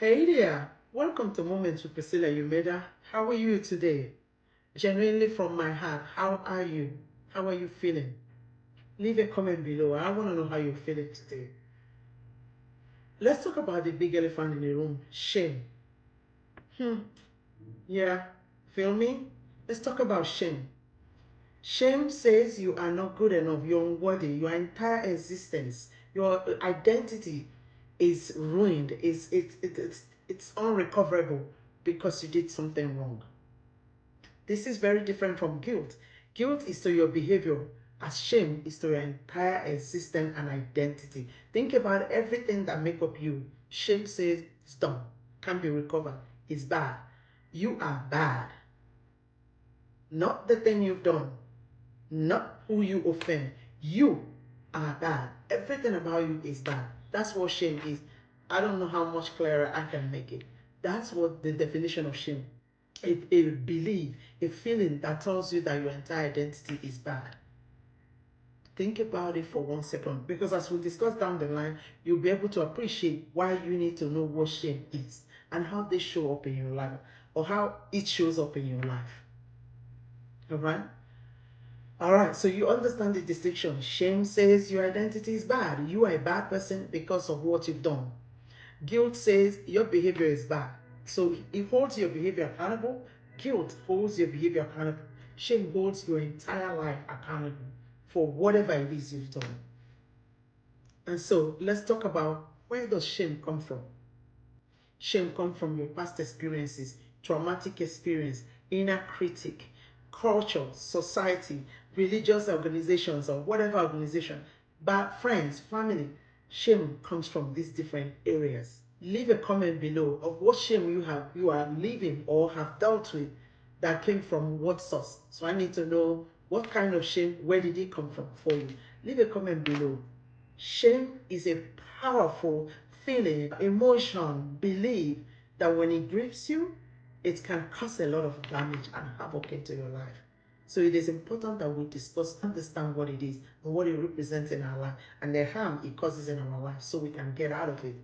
Hey there, welcome to Moments with Priscilla Umeda. How are you today? Genuinely from my heart, how are you? How are you feeling? Leave a comment below. I want to know how you're feeling today. Let's talk about the big elephant in the room, shame. Hmm, yeah, feel me? Let's talk about shame. Shame says you are not good enough, you're unworthy, your entire existence, your identity is ruined, it's unrecoverable because you did something wrong. This is very different from guilt. Guilt is to your behavior, as shame is to your entire existence and identity. Think about everything that make up you. Shame says it's done, can't be recovered, it's bad. You are bad. Not the thing you've done, not who you offend. You are bad. Everything about you is bad. That's what shame is. I don't know how much clearer I can make it. That's what the definition of shame. A belief, a feeling that tells you that your entire identity is bad. Think about it for 1 second, because as we discuss down the line, you'll be able to appreciate why you need to know what shame is and how they show up in your life, or how it shows up in your life. All right? All right, so you understand the distinction. Shame says your identity is bad. You are a bad person because of what you've done. Guilt says your behavior is bad. So it holds your behavior accountable. Guilt holds your behavior accountable. Shame holds your entire life accountable for whatever it is you've done. And so let's talk about, where does shame come from? Shame comes from your past experiences, traumatic experience, inner critic, culture, society, religious organizations, or whatever organization, but friends, family. Shame comes from these different areas. Leave a comment below of what shame you are living or have dealt with that came from what source. So I need to know what kind of shame, where did it come from for you. Leave a comment below. Shame is a powerful feeling, emotion, belief that when it grips you, it can cause a lot of damage and havoc into your life. So it is important that we discuss, understand what it is and what it represents in our life and the harm it causes in our life so we can get out of it.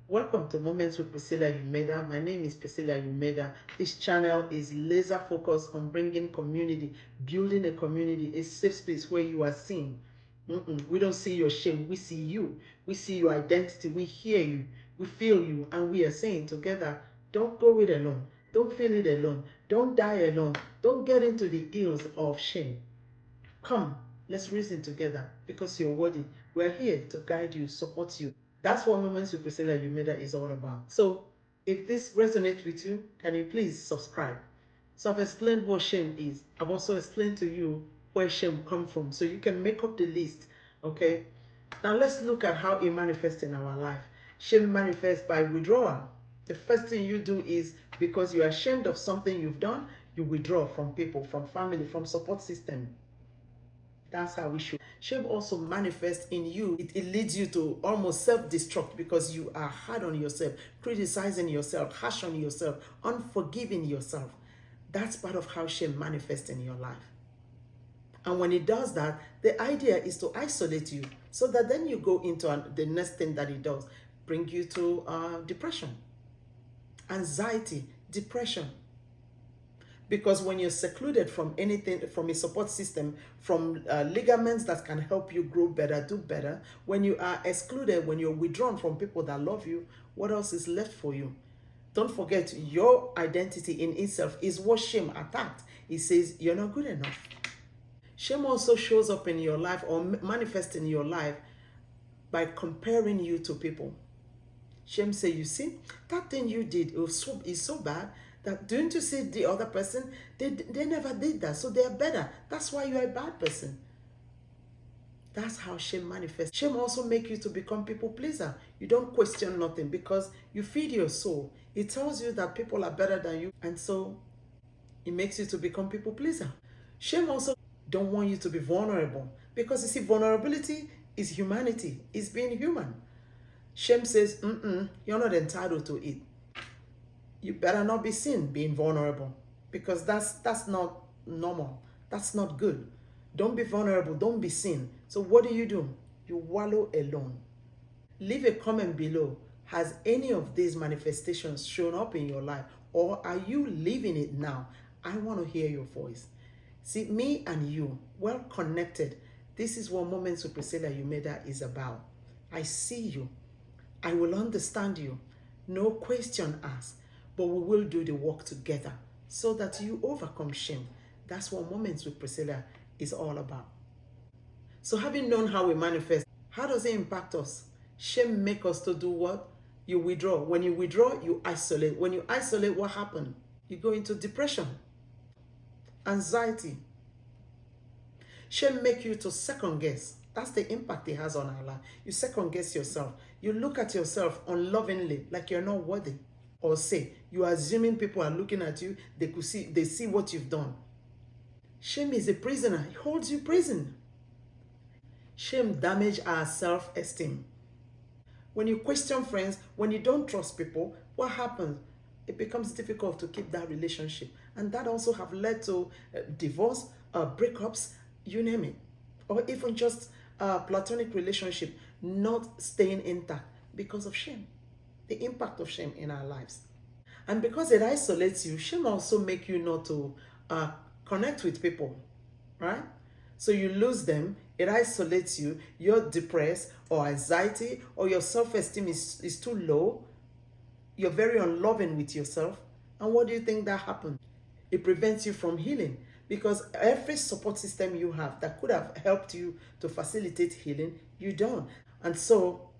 Welcome to Moments with Priscilla Umeda. My name is Priscilla Umeda. This channel is laser focused on bringing community, building a community, a safe space where you are seen. We don't see your shame, we see you. We see your identity, we hear you, we feel you, and we are saying together, don't go it alone. Don't feel it alone. Don't die alone. Don't get into the ills of shame. Come, let's reason together because you're worthy. We're here to guide you, support you. That's what Moments with Priscilla Umeda is all about. So if this resonates with you, can you please subscribe? So I've explained what shame is. I've also explained to you where shame comes from, so you can make up the list. Okay? Now let's look at how it manifests in our life. Shame manifests by withdrawal. The first thing you do is, because you're ashamed of something you've done, you withdraw from people, from family, from support system. That's how we should. Shame also manifests in you. It leads you to almost self-destruct because you are hard on yourself, criticizing yourself, harsh on yourself, unforgiving yourself. That's part of how shame manifests in your life. And when it does that, the idea is to isolate you so that then you go into the next thing that it does, bring you to depression, anxiety, depression. Because when you're secluded from anything, from a support system, from ligaments that can help you grow better, do better, when you are excluded, when you're withdrawn from people that love you, what else is left for you? Don't forget, your identity in itself is what shame attacked. It says you're not good enough. Shame also shows up in your life or manifests in your life by comparing you to people. Shame say, you see, that thing you did is so bad that, don't you see the other person? They never did that, so they're better. That's why you're a bad person. That's how shame manifests. Shame also makes you to become people pleaser. You don't question nothing because you feed your soul. It tells you that people are better than you, and so it makes you to become people pleaser. Shame also don't want you to be vulnerable because, you see, vulnerability is humanity. It's being human. Shame says, you're not entitled to it. You better not be seen being vulnerable because that's not normal. That's not good. Don't be vulnerable. Don't be seen. So what do? You wallow alone. Leave a comment below. Has any of these manifestations shown up in your life, or are you living it now? I want to hear your voice. See, me and you, well connected. This is what Moments with Priscilla Umeda is about. I see you. I will understand you. No question asked, but we will do the work together so that you overcome shame. That's what Moments with Priscilla is all about. So having known how we manifest, how does it impact us? Shame makes us to do what? You withdraw. When you withdraw, you isolate. When you isolate, what happens? You go into depression, anxiety. Shame makes you to second guess. That's the impact it has on our life. You second guess yourself. You look at yourself unlovingly, like you're not worthy. Or say, you are assuming people are looking at you, they see what you've done. Shame is a prisoner. It holds you prison. Shame damages our self-esteem. When you question friends, when you don't trust people, what happens? It becomes difficult to keep that relationship. And that also have led to divorce, breakups, you name it. Or even just platonic relationship not staying intact because of shame. The impact of shame in our lives. And because it isolates you, shame also make you not to connect with people, right? So you lose them, it isolates you, you're depressed or anxiety, or your self-esteem is too low, you're very unloving with yourself. And what do you think that happens? It prevents you from healing, because every support system you have that could have helped you to facilitate healing, you don't. And so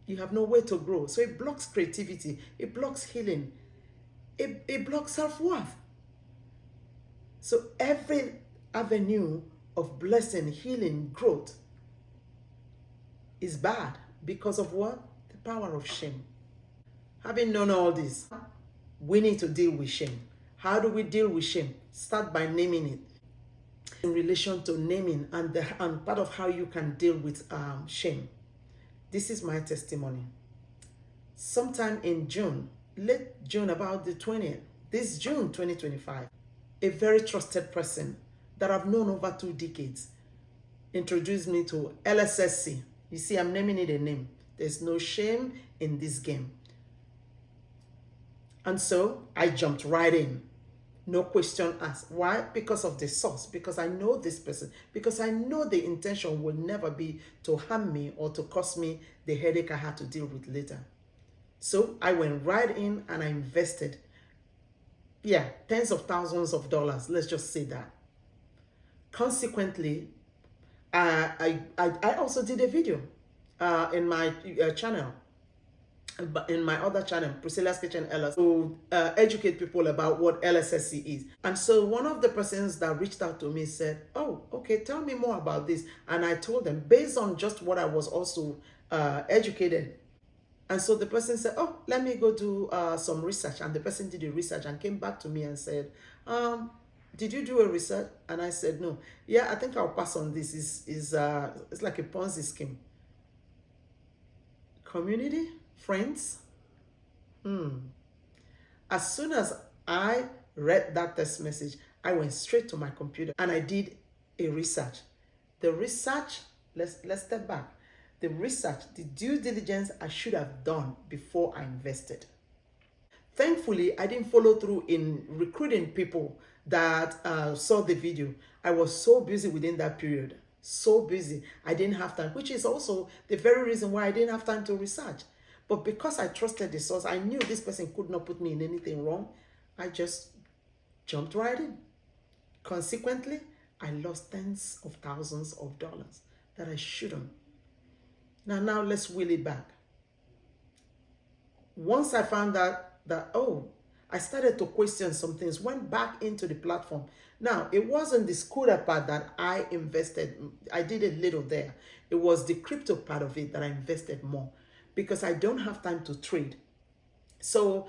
you have no way to grow. So it blocks creativity, it blocks healing, it blocks self-worth. So every avenue of blessing, healing, growth is bad because of what? The power of shame. Having known all this, we need to deal with shame. How do we deal with shame? Start by naming it. In relation to naming and part of how you can deal with shame. This is my testimony. Sometime in June, late June, about the 20th, this June 2025, a very trusted person that I've known over 2 decades introduced me to LSSC. You see, I'm naming it a name. There's no shame in this game. And so I jumped right in. No question asked. Why? Because of the source. Because I know this person. Because I know the intention will never be to harm me or to cause me the headache I had to deal with later. So I went right in and I invested. Yeah, tens of thousands of dollars. Let's just say that. Consequently, I also did a video in my channel. In my other channel, Priscilla's Kitchen LS, to educate people about what LSSC is. And so one of the persons that reached out to me said, oh, okay, tell me more about this. And I told them, based on just what I was also educated. And so the person said, oh, let me go do some research. And the person did the research and came back to me and said, did you do a research? And I said, no. Yeah, I think I'll pass on this. It's like a Ponzi scheme. Community? Friends? As soon as I read that text message, I went straight to my computer and I did a research. The research, let's step back. The research, the due diligence I should have done before I invested. Thankfully, I didn't follow through in recruiting people that saw the video. I was so busy within that period. So busy. I didn't have time, which is also the very reason why I didn't have time to research. But because I trusted the source, I knew this person could not put me in anything wrong. I just jumped right in. Consequently, I lost tens of thousands of dollars that I shouldn't. Now let's wheel it back. Once I found out that, oh, I started to question some things, went back into the platform. Now, it wasn't the scooter part that I invested. I did a little there. It was the crypto part of it that I invested more, because I don't have time to trade. So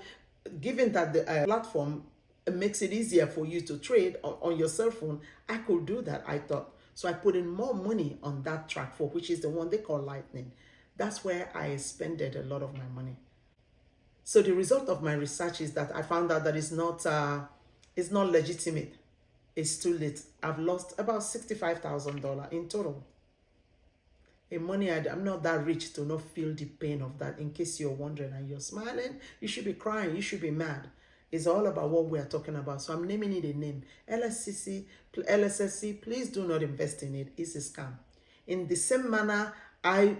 given that the platform makes it easier for you to trade on your cell phone, I could do that, I thought. So I put in more money on that track 4, which is the one they call Lightning. That's where I expended a lot of my money. So the result of my research is that I found out that it's not legitimate. It's too late. I've lost about $65,000 in total. money, I'm not that rich to not feel the pain of that. In case you're wondering and you're smiling, you should be crying, you should be mad. It's all about what we are talking about. So I'm naming it a name. LSSC, please do not invest in it. It's a scam. In the same manner I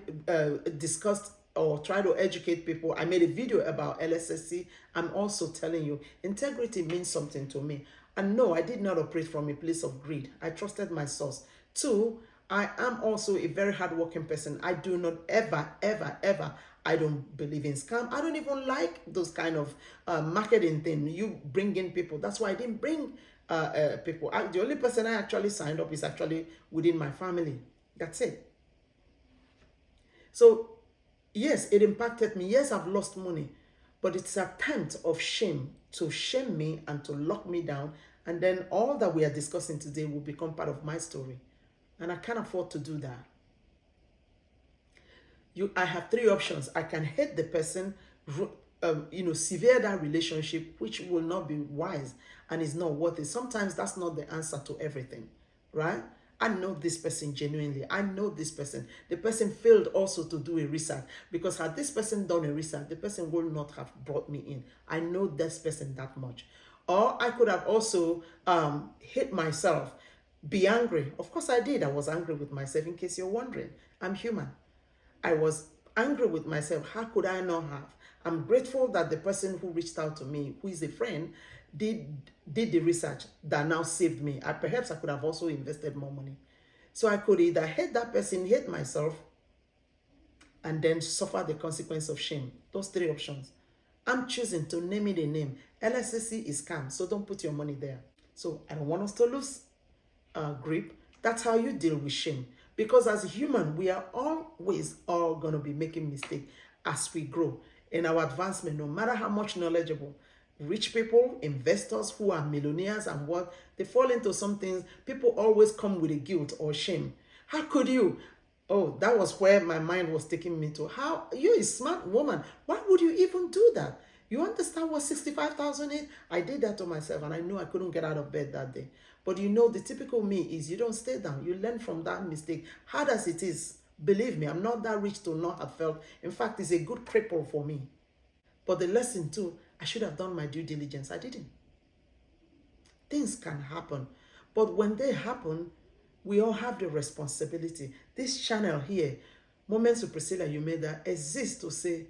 discussed or try to educate people, I made a video about LSSC. I'm also telling you, integrity means something to me. And no, I did not operate from a place of greed. I trusted my source. Two, I am also a very hardworking person. I do not ever, I don't believe in scam. I don't even like those kind of marketing thing. You bring in people. That's why I didn't bring people. The only person I actually signed up is actually within my family. That's it. So, yes, it impacted me. Yes, I've lost money. But it's an attempt of shame to shame me and to lock me down. And then all that we are discussing today will become part of my story. And I can't afford to do that. I have three options. I can hate the person, sever that relationship, which will not be wise and is not worth it. Sometimes that's not the answer to everything, right? I know this person genuinely. I know this person. The person failed also to do a research, because had this person done a research, the person would not have brought me in. I know this person that much. Or I could have also hate myself, be angry. Of course I did. I was angry with myself, in case you're wondering. I'm human. I was angry with myself. How could I not have? I'm grateful that the person who reached out to me, who is a friend, did the research that now saved me. Perhaps I could have also invested more money. So I could either hate that person, hate myself, and then suffer the consequence of shame. Those three options. I'm choosing to name it a name. LSSC is scam, so don't put your money there. So I don't want us to lose grip. That's how you deal with shame. Because as a human, we are always all going to be making mistakes as we grow in our advancement, no matter how much knowledgeable. Rich people, investors who are millionaires and what, they fall into some things. People always come with a guilt or shame. How could you? Oh, that was where my mind was taking me to. How? You're a smart woman. Why would you even do that? You understand what 65,000 is? I did that to myself, and I knew I couldn't get out of bed that day. But you know, the typical me is you don't stay down. You learn from that mistake. Hard as it is, believe me, I'm not that rich to not have felt. In fact, it's a good cripple for me. But the lesson too, I should have done my due diligence. I didn't. Things can happen. But when they happen, we all have the responsibility. This channel here, Moments with Priscilla Umeda, exists to say,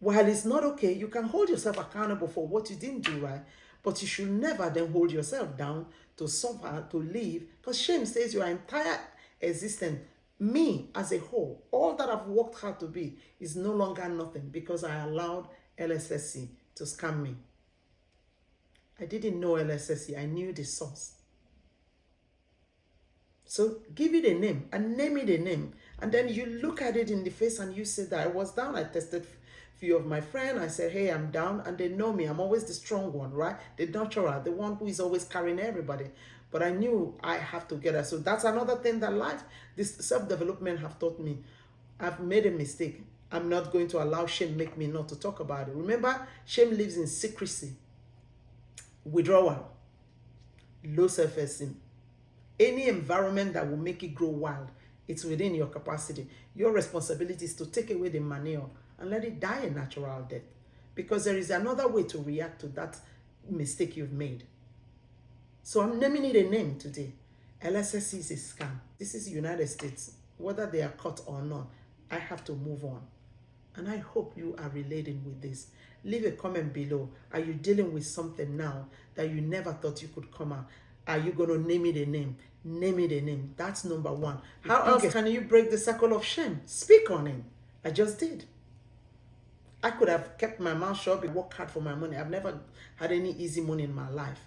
while it's not okay, you can hold yourself accountable for what you didn't do right, but you should never then hold yourself down to suffer, to live, because shame says your entire existence, me as a whole, all that I've worked hard to be, is no longer nothing because I allowed LSSC to scam me. I didn't know LSSC, I knew the source. So give it a name and name it a name. And then you look at it in the face and you say that I was down, I tested few of my friends, I said, hey, I'm down, and they know me. I'm always the strong one, right? The nurturer, the one who is always carrying everybody. But I knew I have to get her. So that's another thing that life, this self-development have taught me. I've made a mistake. I'm not going to allow shame make me not to talk about it. Remember, shame lives in secrecy, withdrawal, low self-esteem. Any environment that will make it grow wild, it's within your capacity. Your responsibility is to take away the manure and let it die a natural death. Because there is another way to react to that mistake you've made. So I'm naming it a name today. LSSC is a scam. This is the United States. Whether they are caught or not, I have to move on. And I hope you are relating with this. Leave a comment below. Are you dealing with something now that you never thought you could come out? Are you going to name it a name? Name it a name. That's number one. How else can you break the cycle of shame? Speak on it. I just did. I could have kept my mouth shut and worked hard for my money. I've never had any easy money in my life.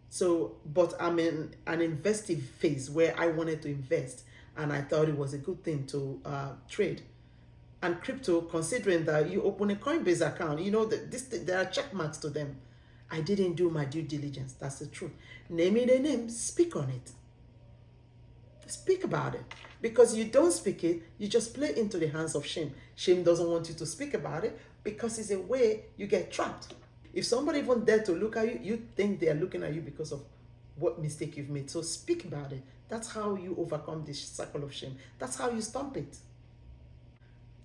So, but I'm in an investive phase where I wanted to invest, and I thought it was a good thing to trade. And crypto, considering that you open a Coinbase account, you know that there are check marks to them. I didn't do my due diligence. That's the truth. Name it a name. Speak on it. Speak about it. Because you don't speak it, you just play into the hands of shame. Shame doesn't want you to speak about it because it's a way you get trapped. If somebody even dare to look at you, you think they are looking at you because of what mistake you've made. So speak about it. That's how you overcome this cycle of shame. That's how you stop it.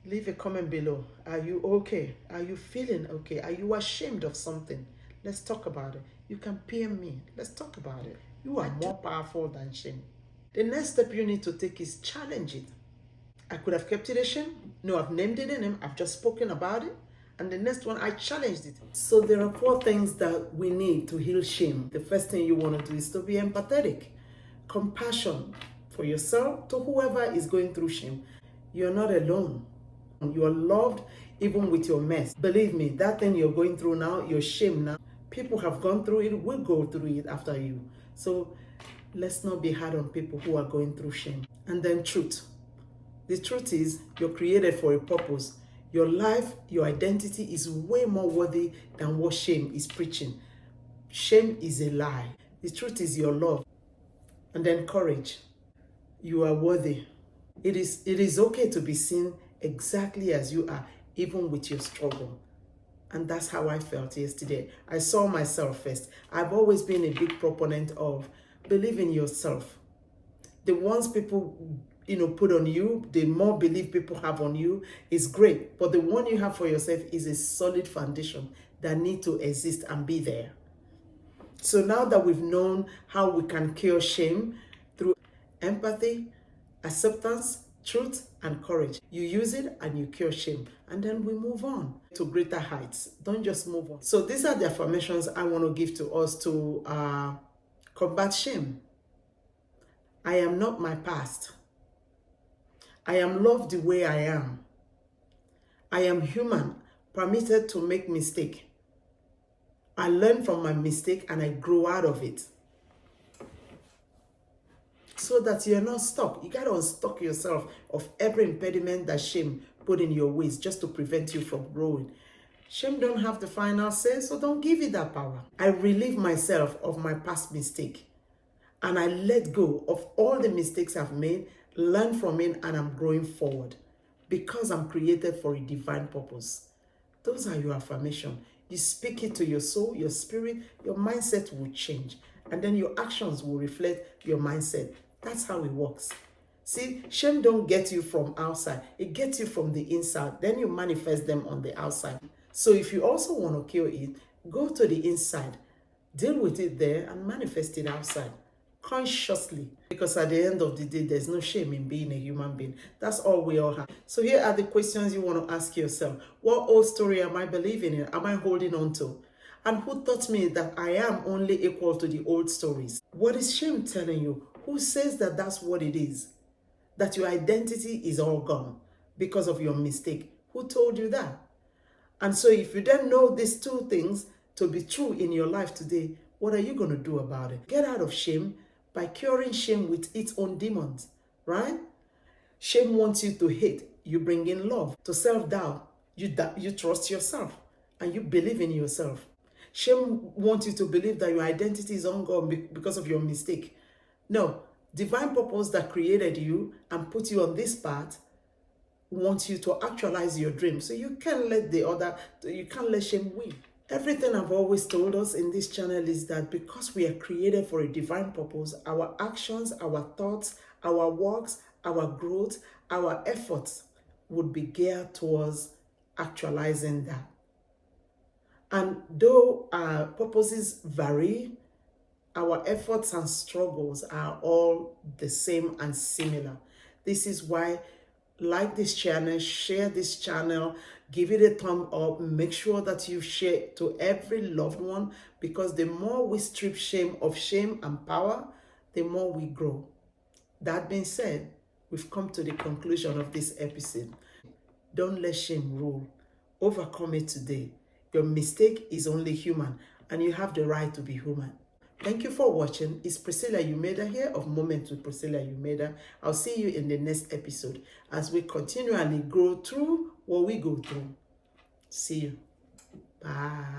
Leave a comment below. Are you okay? Are you feeling okay? Are you ashamed of something? Let's talk about it. You can PM me. Let's talk about it. You are more powerful than shame. The next step you need to take is challenge it. I could have kept it a shame. No, I've named it a name. I've just spoken about it. And the next one, I challenged it. So there are 4 things that we need to heal shame. The first thing you want to do is to be empathetic. Compassion for yourself to whoever is going through shame. You're not alone. You are loved even with your mess. Believe me, that thing you're going through now, your shame now, people have gone through it, will go through it after you. So let's not be hard on people who are going through shame. And then truth. The truth is, you're created for a purpose. Your life, your identity is way more worthy than what shame is preaching. Shame is a lie. The truth is your love. And then courage. You are worthy. It is okay to be seen exactly as you are, even with your struggle. And that's how I felt yesterday. I saw myself first. I've always been a big proponent of believe in yourself. The ones people put on you, the more belief people have on you is great. But the one you have for yourself is a solid foundation that need to exist and be there. So now that we've known how we can cure shame through empathy, acceptance, truth, and courage, you use it and you cure shame. And then we move on to greater heights. Don't just move on. So these are the affirmations I want to give to us to combat shame. I am not my past. I am loved the way I am. I am human, permitted to make mistakes. I learn from my mistake and I grow out of it. So that you're not stuck. You got to unstuck yourself of every impediment that shame put in your ways just to prevent you from growing. Shame don't have the final say, so don't give it that power. I relieve myself of my past mistake. And I let go of all the mistakes I've made, learn from it, and I'm growing forward because I'm created for a divine purpose. Those are your affirmations. You speak it to your soul, your spirit, your mindset will change. And then your actions will reflect your mindset. That's how it works. See, shame don't get you from outside. It gets you from the inside. Then you manifest them on the outside. So if you also want to cure it, go to the inside. Deal with it there and manifest it outside. Consciously, because at the end of the day, there's no shame in being a human being. That's all we all have. So here are the questions you want to ask yourself. What old story am I believing in? Am I holding on to? And who taught me that I am only equal to the old stories? What is shame telling you? Who says that that's what it is? That your identity is all gone because of your mistake? Who told you that? And so if you then know these 2 things to be true in your life today, what are you going to do about it? Get out of shame by curing shame with its own demons, right? Shame wants you to hate. You bring in love. To self-doubt, you trust yourself and you believe in yourself. Shame wants you to believe that your identity is ungone because of your mistake. No, divine purpose that created you and put you on this path wants you to actualize your dream. So you can't let shame win. Everything I've always told us in this channel is that because we are created for a divine purpose, our actions, our thoughts, our works, our growth, our efforts would be geared towards actualizing that. And though our purposes vary, our efforts and struggles are all the same and similar. This is why, like this channel, share this channel, give it a thumb up, make sure that you share it to every loved one, because the more we strip shame of shame and power, the more we grow. That being said, we've come to the conclusion of this episode. Don't let shame rule. Overcome it today. Your mistake is only human, and you have the right to be human. Thank you for watching. It's Priscilla Umeda here of Moments with Priscilla Umeda. I'll see you in the next episode as we continually grow through what we go through. See you. Bye.